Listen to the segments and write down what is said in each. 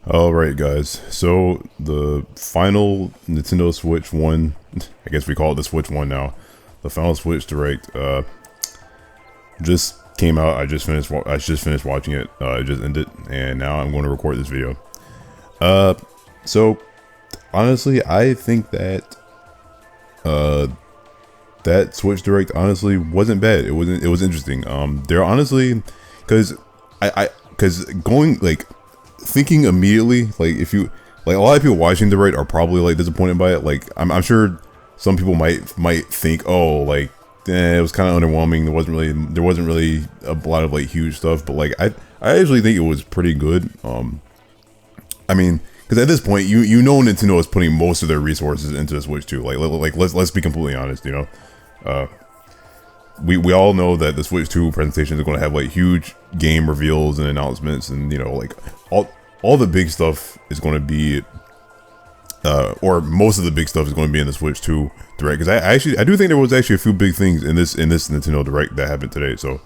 Alright guys, so the final Nintendo Switch 1, I guess we call it the Switch 1 now, the final Switch Direct, just came out. I just finished watching it. It just ended, and now I'm going to record this video. So honestly, I think that that Switch Direct honestly wasn't bad. It was interesting. They're honestly, because going like thinking immediately, like if you like, a lot of people watching Direct are probably like disappointed by it. Like I'm sure some people might think, oh, like it was kind of underwhelming. There wasn't really a lot of like huge stuff, but like I actually think it was pretty good. I mean, because at this point, you know Nintendo is putting most of their resources into the Switch 2. Like let's be completely honest. You know, we all know that the Switch 2 presentation is going to have like huge game reveals and announcements, and you know, like all the big stuff is going to be, or most of the big stuff is going to be in the Switch 2 Direct. Because I do think there was actually a few big things in this Nintendo Direct that happened today. So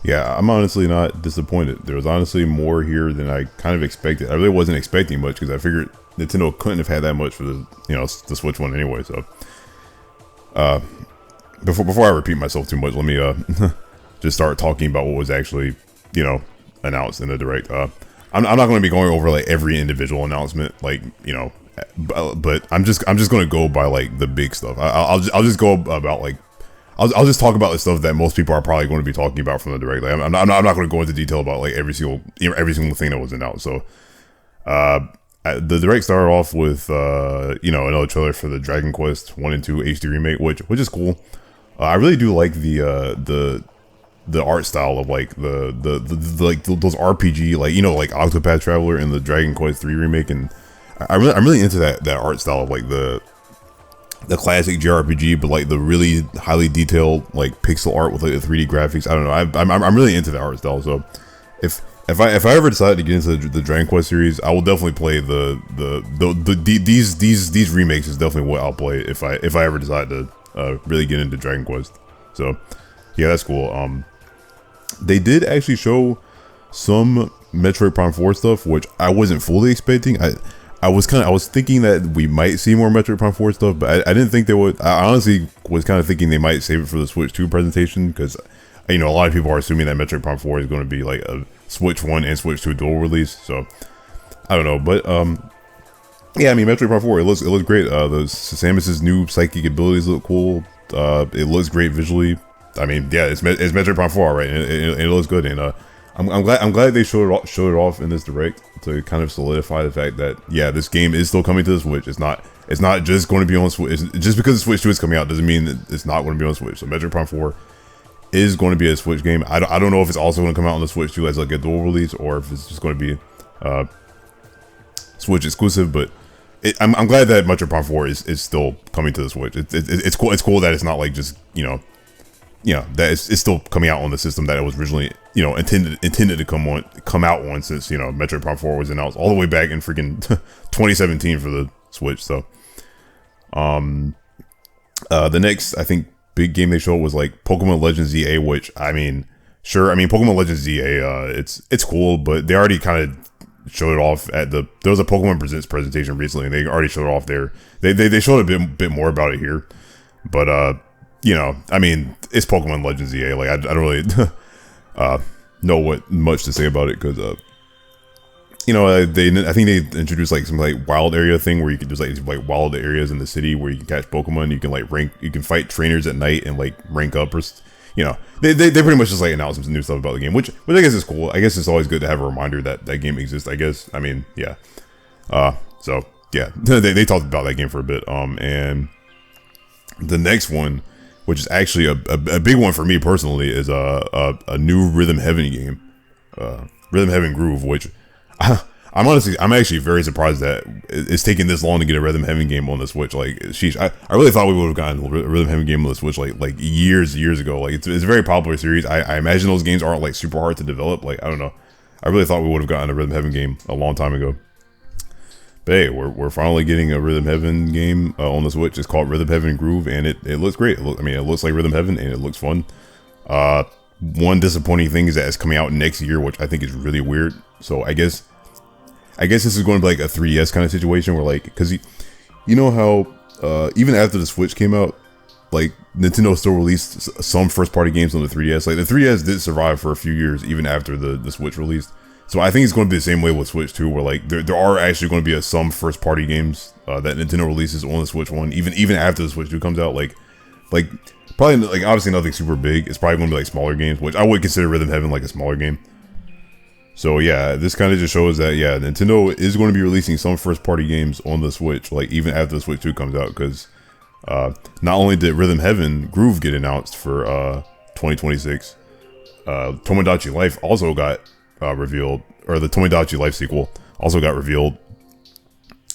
yeah, I'm honestly not disappointed. There was honestly more here than I kind of expected. I really wasn't expecting much because I figured Nintendo couldn't have had that much for the the Switch 1 anyway. So before I repeat myself too much, let me just start talking about what was actually announced in the Direct. I'm not going to be going over like every individual announcement, like but I'm just going to go by like the big stuff. I'll just go about like I'll just talk about the stuff that most people are probably going to be talking about from the Direct. Like, I'm not going to go into detail about like every single thing that was announced. So the Direct started off with another trailer for the Dragon Quest 1 and 2 HD remake, which is cool. I really do like the art style of like the like those RPG, like like Octopath Traveler and the Dragon Quest 3 remake, and I'm really into that art style of like the classic JRPG, but like the really highly detailed like pixel art with like the 3D graphics. I don't know. I'm really into the art style. So if I ever decide to get into the Dragon Quest series, I will definitely play these remakes. Is definitely what I'll play if I ever decide to really get into Dragon Quest. So yeah, that's cool. They did actually show some Metroid Prime 4 stuff, which I wasn't fully expecting. I was thinking that we might see more Metroid Prime 4 stuff, but I didn't think they would. I honestly was kind of thinking they might save it for the Switch 2 presentation, because a lot of people are assuming that Metroid Prime 4 is going to be like a Switch 1 and Switch 2 dual release. So I don't know, but yeah, I mean, Metroid Prime 4, it looks great. The Samus's new psychic abilities look cool. It looks great visually. I mean, yeah, it's Metroid Prime 4, right? And it looks good. And I'm glad they showed it off in this Direct to kind of solidify the fact that yeah, this game is still coming to the Switch. It's not just going to be on Switch. Just because the Switch 2 is coming out doesn't mean that it's not going to be on Switch. So Metroid Prime 4 is going to be a Switch game. I don't know if it's also going to come out on the Switch 2 as like a dual release, or if it's just going to be Switch exclusive. But I'm glad that Metroid Prime 4 is still coming to the Switch. It's cool. It's cool that it's not like just that it's still coming out on the system that it was originally intended to come out on, since Metroid Prime 4 was announced all the way back in freaking 2017 for the Switch. So the next, I think, big game they showed was like Pokemon Legends ZA, which I mean, sure, I mean, Pokemon Legends ZA, it's cool, but they already kind of showed it off at there was a Pokemon Presents presentation recently, and they already showed it off there. They showed a bit more about it here, but I mean, it's Pokemon Legends ZA. Like I don't really know what much to say about it, because I think they introduced like some like wild area thing where you can just like wild areas in the city where you can catch Pokemon. You can like you can fight trainers at night and like rank up, or they pretty much just like announced some new stuff about the game, which I guess is cool. I guess it's always good to have a reminder that that game exists, I guess. I mean, yeah. So yeah, they talked about that game for a bit. And the next one, which is actually a big one for me personally, is a new Rhythm Heaven game, Rhythm Heaven Groove, which I'm actually very surprised that it's taking this long to get a Rhythm Heaven game on the Switch. Like, sheesh, I really thought we would have gotten a Rhythm Heaven game on the Switch like years ago. Like, it's a very popular series. I imagine those games aren't like super hard to develop. Like, I don't know. I really thought we would have gotten a Rhythm Heaven game a long time ago. But hey, we're finally getting a Rhythm Heaven game on the Switch. It's called Rhythm Heaven Groove, and it looks great. I mean, it looks like Rhythm Heaven, and it looks fun. One disappointing thing is that it's coming out next year, which I think is really weird. So I guess I guess this is going to be like a 3DS kind of situation where like, because you know how even after the Switch came out, like Nintendo still released some first party games on the 3DS. Like the 3DS did survive for a few years even after the Switch released. So I think it's going to be the same way with Switch too, where like there are actually going to be some first party games that Nintendo releases on the Switch one, even after the Switch 2 comes out. Like probably like obviously nothing super big. It's probably going to be like smaller games, which I would consider Rhythm Heaven like a smaller game. So yeah, this kind of just shows that yeah, Nintendo is going to be releasing some first party games on the Switch, like even after the Switch 2 comes out, because not only did Rhythm Heaven Groove get announced for 2026, Tomodachi Life also got revealed, or the Tomodachi Life sequel also got revealed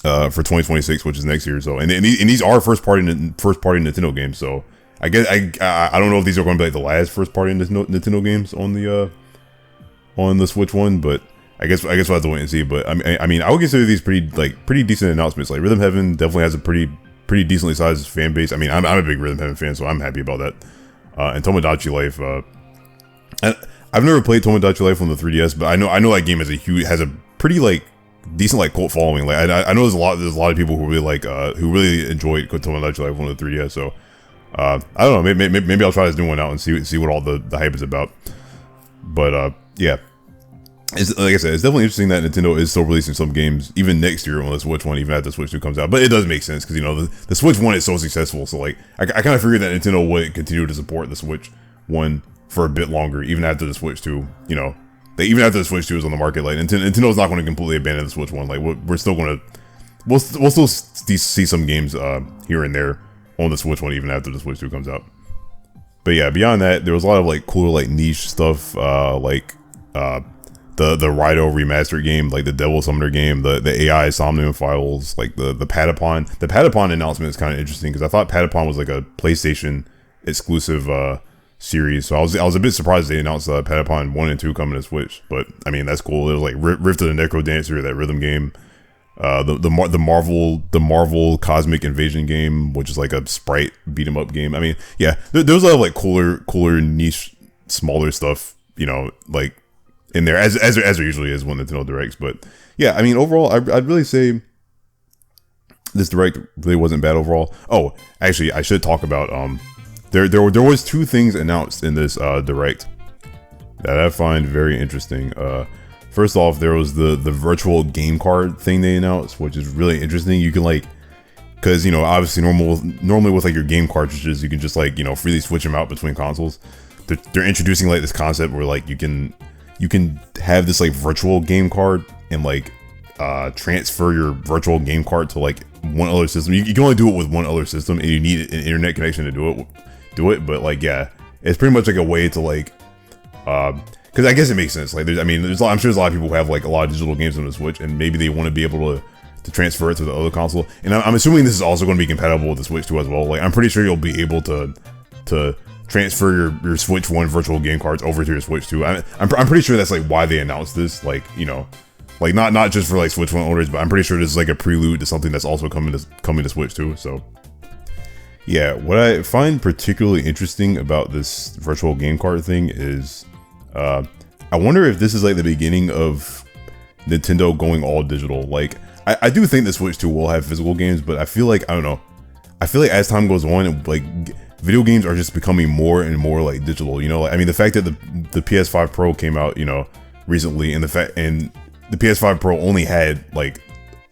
for 2026, which is next year. So and these are first party Nintendo games. So I guess I don't know if these are going to be like the last first party Nintendo games on the Switch one, but I guess we'll have to wait and see. But I mean I would consider these pretty decent announcements. Like Rhythm Heaven definitely has a pretty decently sized fan base. I mean I'm a big Rhythm Heaven fan, so I'm happy about that. And Tomodachi Life, I've never played Tomodachi Life on the 3DS, but I know that game has a pretty like decent like cult following. Like I know there's a lot of people who really like who really enjoyed Tomodachi Life on the 3DS. So I don't know, maybe I'll try this new one out and see what all the hype is about. But yeah, it's, like I said, it's definitely interesting that Nintendo is still releasing some games even next year on the Switch one, even after the Switch 2 comes out. But it does make sense because you know the Switch 1 is so successful. So like I kind of figured that Nintendo would continue to support the Switch 1 for a bit longer, even after the Switch 2. You know, even after the Switch 2 is on the market, like Nintendo's not going to completely abandon the Switch 1. Like we're still going to we'll still see some games here and there on the Switch 1 even after the Switch 2 comes out. But yeah, beyond that, there was a lot of like cooler like niche stuff, like the Raidou remastered game, like the Devil Summoner game, the AI Somnium Files, like the Patapon. The Patapon announcement is kind of interesting because I thought Patapon was like a PlayStation exclusive series, so I was a bit surprised they announced Patapon 1 and 2 coming to Switch. But I mean that's cool. It was like Rift of the Necro Dancer, that rhythm game, the Marvel Cosmic Invasion game, which is like a sprite beat 'em up game. I mean, yeah, there's a lot of like cooler niche, smaller stuff, you know, like in there as there usually is when Nintendo directs. But yeah, I mean overall, I'd really say this direct really wasn't bad overall. Oh, actually, I should talk about there was two things announced in this direct that I find very interesting. First off, there was the virtual game card thing they announced, which is really interesting. You can like, because you know obviously normally with like your game cartridges, you can just like, you know, freely switch them out between consoles. They're introducing like this concept where like you can have this like virtual game card and like transfer your virtual game card to like one other system. You can only do it with one other system, and you need an internet connection to do it. But like yeah, it's pretty much like a way to like because I guess it makes sense. Like I'm sure there's a lot of people who have like a lot of digital games on the Switch, and maybe they want to be able to transfer it to the other console. And I'm assuming this is also going to be compatible with the Switch 2 as well. Like I'm pretty sure you'll be able to transfer your Switch 1 virtual game cards over to your Switch 2. I'm pretty sure that's like why they announced this. Like, you know, like not just for like Switch 1 owners, but I'm pretty sure this is like a prelude to something that's also coming to Switch 2. So yeah, what I find particularly interesting about this virtual game card thing is I wonder if this is like the beginning of Nintendo going all digital. Like I do think the Switch 2 will have physical games, but I feel like, I don't know, I feel like as time goes on, like video games are just becoming more and more like digital, you know? I mean, the fact that the PS5 Pro came out, you know, recently, and the PS5 Pro only had like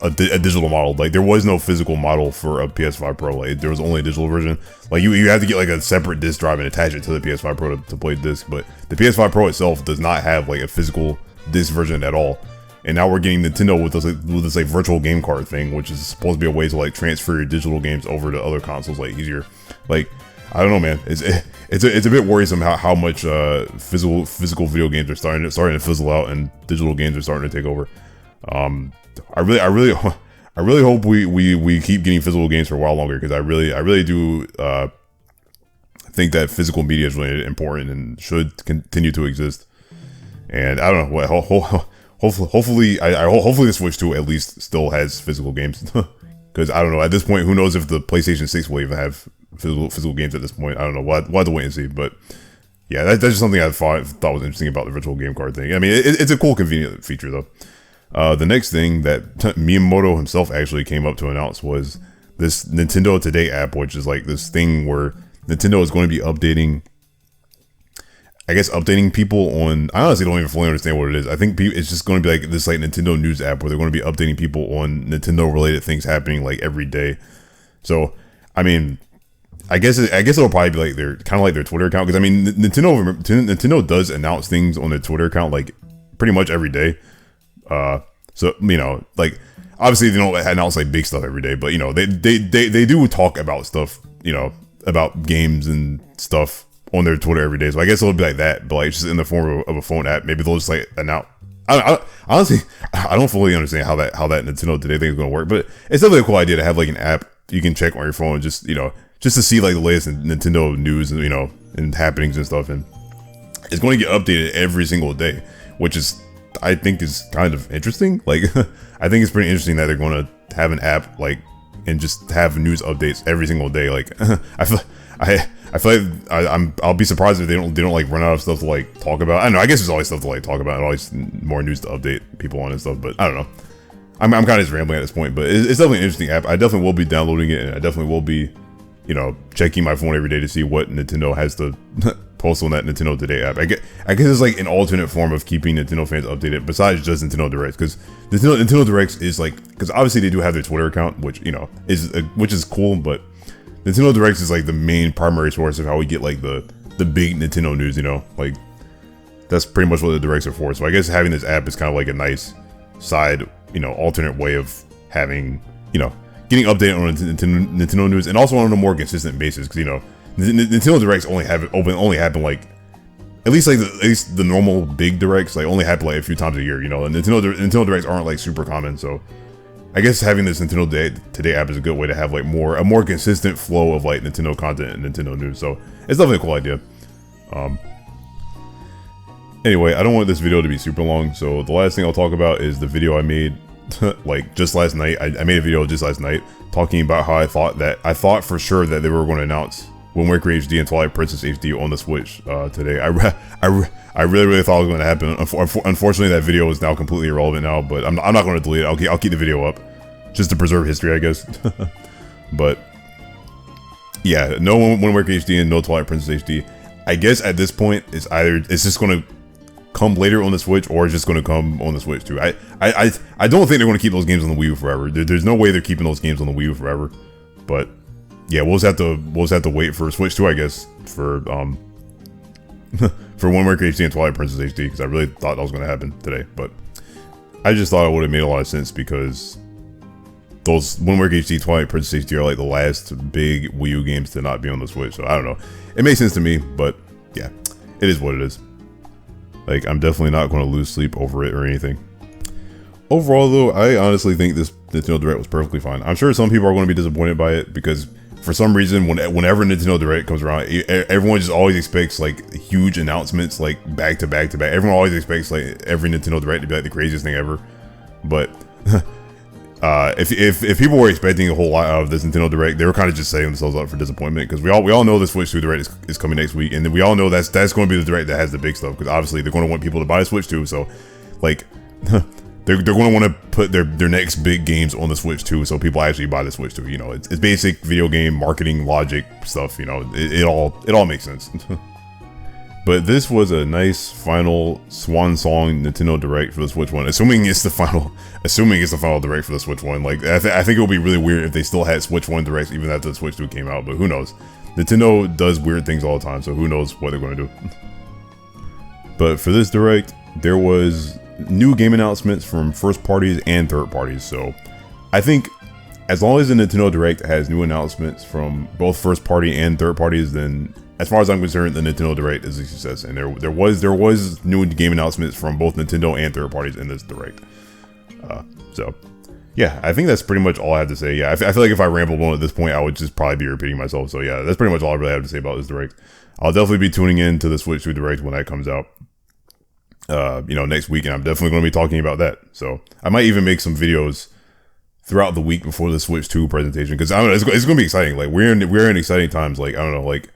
a digital model. Like there was no physical model for a PS5 Pro. Like there was only a digital version. Like you had to get like a separate disc drive and attach it to the PS5 Pro to play disc. But the PS5 Pro itself does not have like a physical disc version at all. And now we're getting Nintendo with this like virtual game card thing, which is supposed to be a way to like transfer your digital games over to other consoles like easier. Like I don't know, man. It's a bit worrisome how much physical video games are starting to fizzle out and digital games are starting to take over. I really hope we keep getting physical games for a while longer, because I really do think that physical media is really important and should continue to exist. And I don't know what. Hopefully the Switch 2 at least still has physical games, because I don't know, at this point, who knows if the PlayStation 6 will even have physical games at this point. I don't know. We'll have to wait and see. But yeah, that's just something I thought was interesting about the virtual game card thing. I mean, it's a cool, convenient feature though. The next thing that Miyamoto himself actually came up to announce was this Nintendo Today app, which is like this thing where Nintendo is going to be updating, I guess, updating people on. I honestly don't even fully understand what it is. I think it's just going to be like this like Nintendo news app where they're going to be updating people on Nintendo related things happening like every day. So, I mean, I guess it'll probably be like their kind of like their Twitter account, because I mean Nintendo does announce things on their Twitter account like pretty much every day. So you know, like obviously they don't announce like big stuff every day, but you know they do talk about stuff, you know, about games and stuff on their Twitter every day. So I guess it'll be like that, but like just in the form of a phone app. Maybe they'll just like announce. Honestly, I don't fully understand how that Nintendo Today thing is going to work, but it's definitely a cool idea to have like an app you can check on your phone, just, you know, just to see like the latest Nintendo news and, you know, and happenings and stuff. And it's going to get updated every single day, which is, I think, is kind of interesting. Like, I think it's pretty interesting that they're going to have an app like and just have news updates every single day. Like, I feel like I'll be surprised if they don't like run out of stuff to like talk about. I don't know. I guess there's always stuff to like talk about and always more news to update people on and stuff. But I don't know. I'm kind of just rambling at this point. But it's definitely an interesting app. I definitely will be downloading it, and I definitely will be, you know, checking my phone every day to see what Nintendo has to post on that Nintendo Today app. I guess it's like an alternate form of keeping Nintendo fans updated besides just Nintendo Directs, because Nintendo Directs is like, because obviously they do have their Twitter account, which, you know, is cool, but Nintendo Directs is like the main primary source of how we get like the big Nintendo news, you know, like that's pretty much what the Directs are for. So I guess having this app is kind of like a nice side, you know, alternate way of having, you know, getting updated on Nintendo news, and also on a more consistent basis, because, you know, Nintendo Directs only happen like at least the normal big Directs like only happen like a few times a year, you know, and Nintendo Directs aren't like super common. So I guess having this Nintendo Today app is a good way to have like a more consistent flow of like Nintendo content and Nintendo news. So it's definitely a cool idea. Anyway, I don't want this video to be super long, so the last thing I'll talk about is the video I made like just last night. I made a video just last night talking about how I thought for sure that they were going to announce Wind Waker HD and Twilight Princess HD on the Switch today. I really thought it was going to happen. Unfortunately, that video is now completely irrelevant now, but I'm not going to delete it. I'll keep the video up just to preserve history, I guess. But yeah, no Wind Waker HD and no Twilight Princess HD. I guess at this point it's just going to come later on the Switch, or it's just going to come on the Switch too. I don't think they're going to keep those games on the Wii U forever. There's no way they're keeping those games on the Wii U forever. But yeah, we'll just have to wait for Switch 2, I guess, for for Wind Waker HD and Twilight Princess HD, because I really thought that was going to happen today. But I just thought it would have made a lot of sense, because those Wind Waker HD, Twilight Princess HD are like the last big Wii U games to not be on the Switch. So I don't know. It makes sense to me, but yeah, it is what it is. Like, I'm definitely not going to lose sleep over it or anything. Overall, though, I honestly think this Nintendo Direct was perfectly fine. I'm sure some people are going to be disappointed by it, because for some reason, whenever Nintendo Direct comes around, everyone just always expects like huge announcements, like back to back to back. Everyone always expects like every Nintendo Direct to be like the craziest thing ever. But if people were expecting a whole lot out of this Nintendo Direct, they were kind of just setting themselves up for disappointment, because we all know the Switch 2 Direct is coming next week, and then we all know that's going to be the Direct that has the big stuff, because obviously they're going to want people to buy the Switch 2, so like they're going to want to put their next big games on the Switch 2, so people actually buy the Switch 2. You know, it's basic video game marketing logic stuff. You know, it all makes sense. But this was a nice final swan song Nintendo Direct for the Switch 1. Assuming it's the final Direct for the Switch 1. Like, I think it would be really weird if they still had Switch 1 Directs even after the Switch 2 came out, but who knows? Nintendo does weird things all the time, so who knows what they're going to do. But for this Direct, there was new game announcements from first parties and third parties. So I think as long as the Nintendo Direct has new announcements from both first party and third parties, then as far as I'm concerned, the Nintendo Direct is a success. And there was new game announcements from both Nintendo and third parties in this Direct. So yeah, I think that's pretty much all I have to say. Yeah, I feel like if I rambled on at this point, I would just probably be repeating myself. So yeah, that's pretty much all I really have to say about this Direct. I'll definitely be tuning in to the Switch 2 Direct when that comes out, you know, next week, and I'm definitely going to be talking about that. So I might even make some videos throughout the week before the Switch 2 presentation, because I don't know, it's going to be exciting. Like we're in exciting times. Like I don't know, like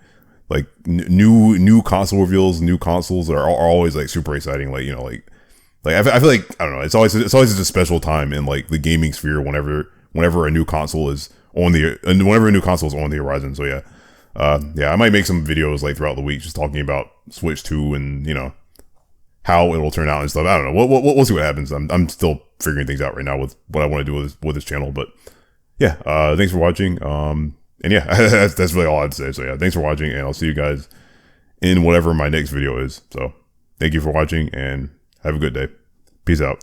new console reveals, new consoles are always like super exciting. Like, you know, like Like I feel like I don't know. It's always just a special time in like the gaming sphere whenever a new console is on the horizon. So yeah, I might make some videos like throughout the week just talking about Switch 2 and how it'll turn out and stuff. I don't know. We'll see what happens. I'm still figuring things out right now with what I want to do with this channel. But yeah, thanks for watching. And yeah, that's really all I have to say. So yeah, thanks for watching, and I'll see you guys in whatever my next video is. So thank you for watching, and have a good day. Peace out.